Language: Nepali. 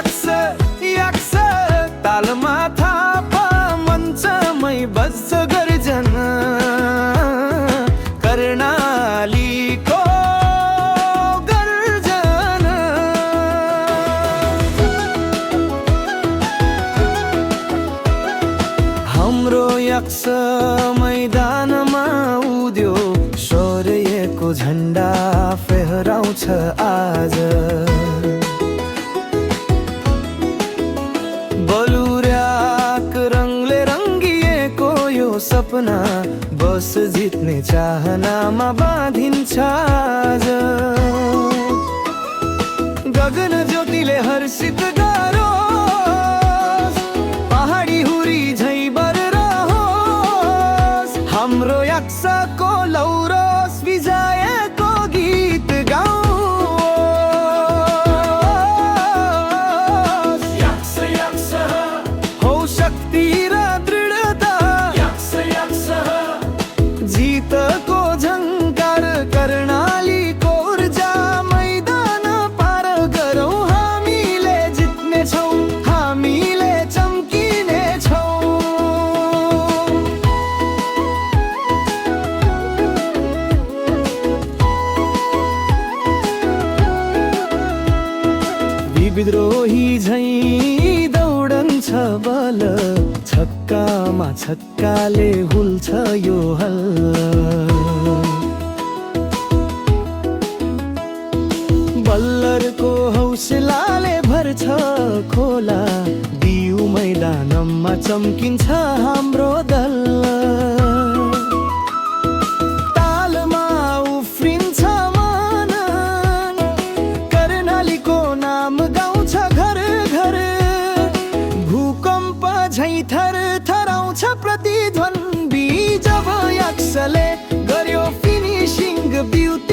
याक्स याक्स तालमा थाप मञ्चमै बज्छ गर्जन कर्णालीको गर्जन। हाम्रो यक्स मैदानमा उद्यो शौर्यको झण्डा फहराउँछ आज। बलुर्याक रङले रङ्गिएको यो सपना बस जित्ने चाहनामा बाँधिन्छ आज। गगन ज्योतिले हर्षित गरोस्, पहाडी हुरी झै बरहोस्, हाम्रो यक्सको लौरोस् विजयको गीत गाओस्। यक्स यक्स हो शक्ति र दृढता, यक्स यक्स जितको झङ्कार कर्णालीको ऊर्जा मैदान पार गरौँ हामीले जित्नेछौँ, हामीले चम्किनेछौँ। विद्रोही झै दौडन्छ बल, छक्कामा छक्काले हुल्छ यो हल्ला। बल्लरको हौसलाले भर्छ खोला, दिउ मैदानमा चम्किन्छ हाम्रो दल। तालमा उफ्रिन्छ मन, कर्णालीको नाम गाउँछ घर घर। भूकम्प झै थर थराउँछ प्रतिध्वनि जब यक्सले गर्यो फिनिसिङ ब्युटी।